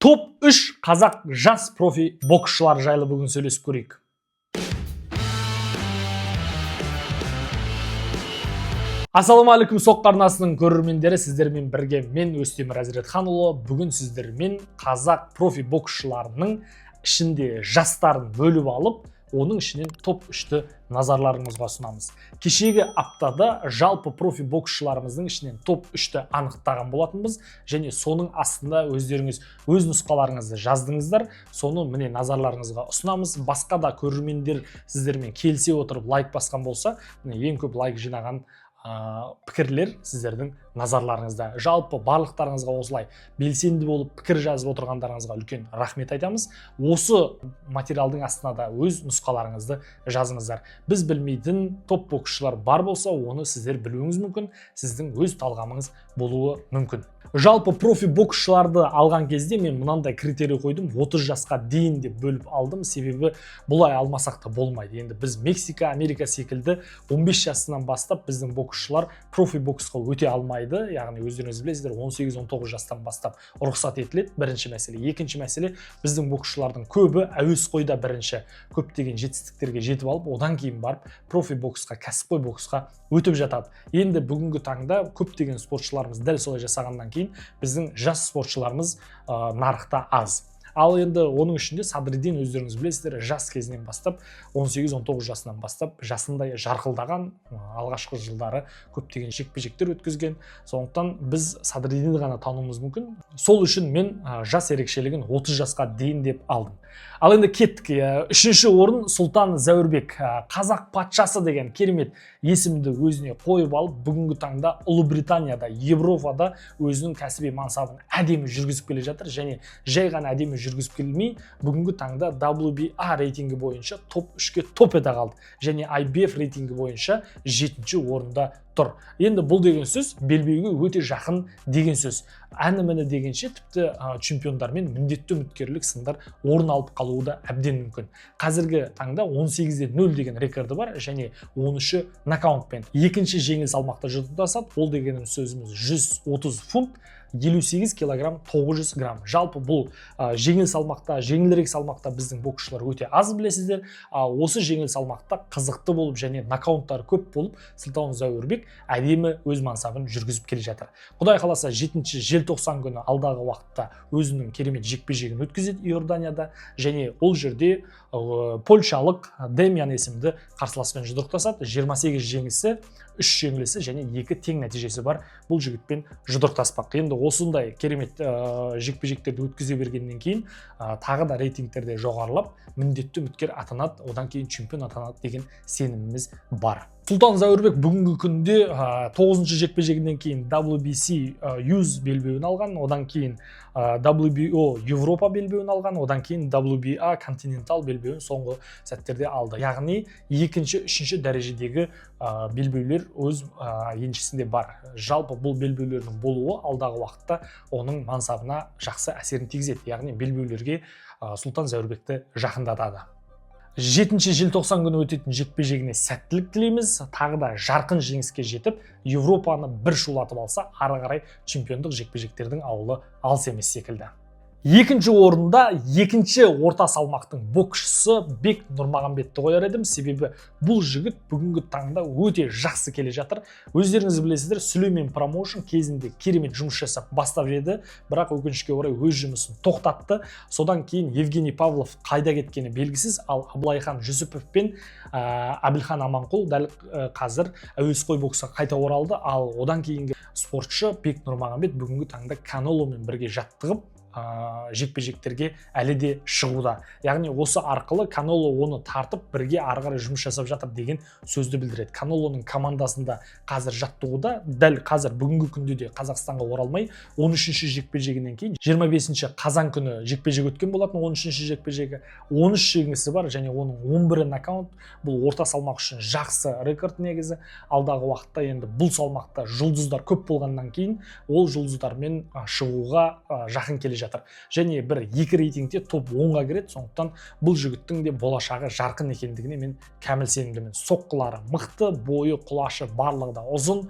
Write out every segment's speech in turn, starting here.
Топ 3 қазақ жас профи боксшылар жайлы бүгін сөйлесіп көрейік. Ассалаумағалейкум соққан арнасының көрермендері, сіздермен бірге мен Өстемір Әзіретханұлы. Бүгін сіздермен қазақ профи боксшыларының ішінде жастарын бөліп алып, оның ішінен топ 3-ті назарларыңызға ұсынамыз. Кешегі аптада жалпы профи боксшыларымыздың ішінен топ 3-ті анықтаған болатынбыз, және соның астында өздеріңіз өз нұсқаларыңызды жаздыңыздар. Соны міне назарларыңызға ұсынамыз. Басқа да көрермендер сіздермен келісе отырып лайк басқан болса, ең көп лайк жинаған пікірлер сіздердің назарларыңызда. Жалпы барлықтарыңызға осылай белсенді болып пікір жазып отырғандарыңызға үлкен рахмет айтамыз. Осы материалдың астына да өз нұсқаларыңызды жазыңыздар. Біз білмейтін топ боксшылар бар болса, оны сіздер білуіңіз мүмкін, сіздің өз талғамыңыз болуы мүмкін. Жалпы профи боксшыларды алған кезде мен мынандай критерий қойдым: 30 жасқа дейін деп бөліп алдым, себебі бұлай алмасақ та болмайды. Енді біз Мексика, Америка секілді 15 жасынан бастап біздің боксшылар профи боксқа өте алмайды. Яғни өздеріңіз білесіздер, 18-19 жастан бастап рұқсат етіледі. Бірінші мәселе. Екінші мәселе, біздің боксшылардың көбі әуесқойда бірінші көптеген жетістіктерге жетіп алып, одан кейін барып профи боксқа, кәсіпқой боксқа өтіп жатады. Енді бүгінгі таңда көптеген спортшыларымыз дәл солай жасағаннан кейін біздің жас спортшыларымыз нарықта аз. Ал енді оның ішінде Садриддин, өздеріңіз білесіздер, жас кезінен бастап 18-19 жасынан бастап жасындай жарқылдаған, алғашқы жылдары көптеген жекпе-жектер өткізген. Сондықтан біз Садриддинді ғана тануымыз мүмкін. Сол үшін мен жас ерекшелігін 30 жасқа дейін деп алдым. Ал енді кеттік. Үшінші орын Сұлтан Зәурбек, қазақ патшасы деген керемет есімді өзіне қойып алып, бүгінгі таңда Ұлыбританияда, Европада өзінің кәсіби мансабын әдемі жүргізіп келе жатыр. Және жай ғана әдемі жүргізіп келмей, бүгінгі таңда WBA рейтингі бойынша топ 3-ке топ ете қалды. Және IBF рейтингі бойынша 7-ші орында тұр. Енді бұл деген сөз белбеуге өте жақын деген сөз. Әні-міні дегенше тіпті чемпиондармен міндетті үміткерлік сындар орын алып қалуы да әбден мүмкін. Қазіргі таңда 18-0 деген рекорды бар, және 13-ші нокаутпен. Екінші жеңіл салмақта жұдырықтасады. Ол дегенім сөзіміз 130 фунт, 58 килограмм 900 грамм. Жалпы бұл жеңіл салмақта, жеңілірек салмақта біздің боксшылар өте аз, білесіздер. Осы жеңіл салмақта қызықты болып және нокауттар көп болып, Сұлтан Зәурбек әдемі өз мансабын жүргізіп келе жатыр. Құдай қаласа 7-ші желтоқсан күні алдағы уақытта өзінің керемет жекпе-жегін өткізеді Иорданияда, және ол жерде польшалық Демьян есімді қарсыласпен жұдырықтасады. 28 жеңісі, 3 жеңілісі және 2 тең нәтижесі бар бұл жігітпен жұдырықтаспақ. Енді осындай керемет жекпе-жектерді өткізе бергеннен кейін тағы да рейтингтерде жоғарылап, міндетті үміткер атанады, одан кейін чемпион атанады деген сеніміміз бар. Сұлтан Зәурбек бүгінгі күнде 9-ші жекпе-жегінен кейін WBC UZ белбеуін алған, одан кейін WBO Европа белбеуін алған, одан кейін WBA Continental белбеуін соңғы сәттерде алды. Яғни 2-ші, 3-ші дәрежедегі белбеулер өз еншісінде бар. Жалпы бұл белбеулердің болуы алдағы уақытта оның мансабына жақсы әсерін тигізеді. Яғни белбеулерге Сұлтан Зәурбекті жақындатады. 7-ші желтоқсан күні өтетін жекпе-жегіне сәттілік тілейміз. Тағы да жарқын жеңіске жетіп, Европаны бір шулатып алса, ары қарай чемпиондық жекпе-жектердің ауылы алыс емес секілді. Екінші орында екінші орта салмақтың боксшысы Бек Нұрмағамбетті қояр едім, себебі бұл жігіт бүгінгі таңда өте жақсы келе жатыр. Өздеріңіз білесіздер, Сүлеймен промоушн кезінде керемет жұмыс жасап бастап еді, бірақ өкінішке орай өз жұмысын тоқтатты. Содан кейін Евгений Павлов қайда кеткені белгісіз, ал Абылайхан Жүсіпов пен Әбілхан Аманқұл дәл қазір әуесқой боксқа қайта оралды. Ал одан кейінгі спортшы Бек Нұрмағамбет бүгінгі таңда Канеломен бірге жаттығып, жекпе-жектерге әлі де шығуда. Яғни осы арқылы Канело оны тартып бірге ары қарай жұмыс жасап жатыр деген сөзді білдіреді. Канелоның командасында қазір жаттығуда, дәл қазір бүгінгі күнде де Қазақстанға оралмай, 13-ші жекпе-жегінен кейін 25-ші қазан күні жекпе-жек өткен болатын. 13-ші жекпе-жегі 13 жеңісі бар, және оның 11-і нокаут. Бұл орта салмақ үшін жақсы рекорд негізі. Алдағы уақытта енді бұл салмақта жұлдыздар көп болғаннан кейін ол жұлдыздармен шығуға жақын келе жатыр. Және бір 2 рейтингте топ 10-ға кіреді. Сондықтан бұл жігіттің де болашағы жарқын екендігіне мен кәміл сенімдімін. Соққылары мықты, бойы, құлашы барлығы да ұзын,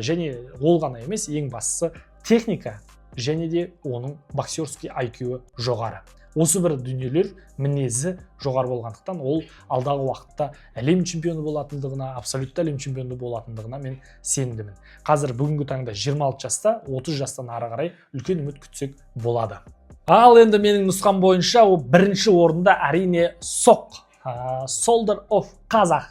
және ол ғана емес, ең бастысы техника және де оның боксерский IQ-і жоғары. Осы бір дүниелер мінезі жоғары болғандықтан ол алдағы уақытта әлем чемпионы болатындығына, абсолютті әлем чемпионы болатындығына мен сенімдімін. Қазір бүгінгі таңда 26 жаста, 30 жастан ары қарай үлкен үміт күтсек болады. Ал енді менің нұсқам бойынша бірінші орында әрине Соқ, Soldier of Қазақ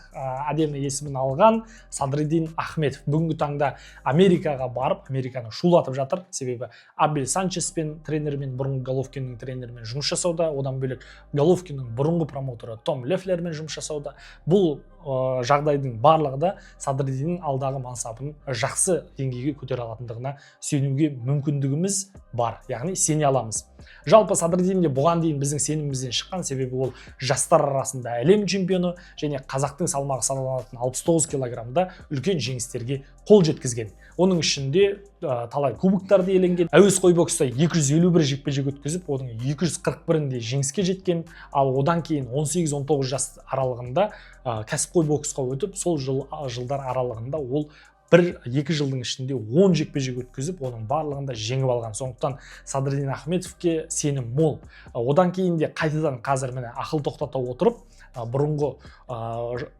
әдемі есімін алған Садриддин Ахметов бүгінгі таңда Америкаға барып, Американы шулатып жатыр. Себебі Абель Санчеспен тренермен, бұрынғы Головкиннің тренермен жұмыс жасауда, одан бөлек Головкиннің бұрынғы промоутері Том Лефлермен жұмыс жасауда. Бұл жағдайдың барлығы да Садриддиннің алдағы мансабын жақсы деңгейге көтере алатындығына сенуге мүмкіндігіміз бар, яғни сене аламыз. Жалпы Садриддин де бұған дейін біздің сенімімізден шыққан, себебі ол жастар арасында әлем чемпионы және қазақтың салмағы саналатын 69 килограммда үлкен жеңістерге қол жеткізген. Оның ішінде талай кубоктарды иеленген. Әуесқой бокста 251 жекпе-жек өткізіп, оның 241-інде жеңіске жеткен, ал одан кейін 18-19 жас аралығында кәсіпқой боксқа өтіп, сол жылдар аралығында ол 1-2 жылдың ішінде 10 жекпе-жек өткізіп, оның барлығында жеңіп алған. Сондықтан Садриддин Ахметовке сенім мол. Одан кейін де қайтадан қазір міне ақыл тоқтата отырып, бұрынғы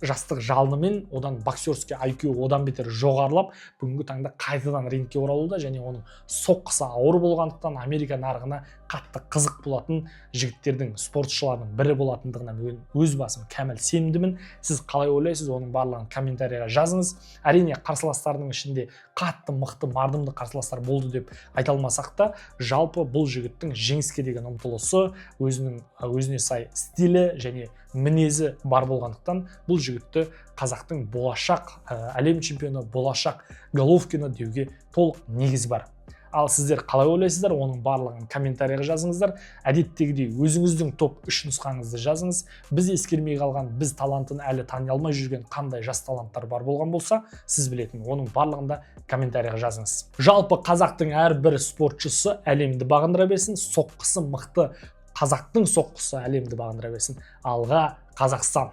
жастық жалынымен одан боксерский IQ одан бетер жоғарылап, бүгінгі таңда қайтадан рингке оралуда, және оның соққысы ауыр болғандықтан Америка нарығына қатты қызық болатын жігіттердің, спортшылардың бірі болатындығына мен өз басым кәміл сенімдімін. Сіз қалай ойлайсыз, оның барлығын комментарийға жазыңыз. Әрине қарсыластарының ішінде қатты мықты мардымды қарсыластар болды деп айта алмасақ та, жалпы бұл жігіттің жеңіске деген ұмтылысы, өзіне сай стилі және мінезі бар болғандықтан бұл жігітті қазақтың болашақ әлем чемпионы, болашақ Головкині деуге толық негіз бар. Ал сіздер қалай ойлайсыздар, оның барлығын комментарийға жазыңыздар. Әдеттегідей өзіңіздің топ 3 нұсқаңызды жазыңыз. Біз ескермей қалған, біз талантын әлі тани алмай жүрген қандай жас таланттар бар болған болса, сіз білетін, оның барлығында комментарийға жазыңыз. Жалпы қазақтың әрбір спортшысы әлемді бағындыра берсін, соққысы мықты қазақтың соққысы әлемді бағындыра берсін. Алға Қазақстан!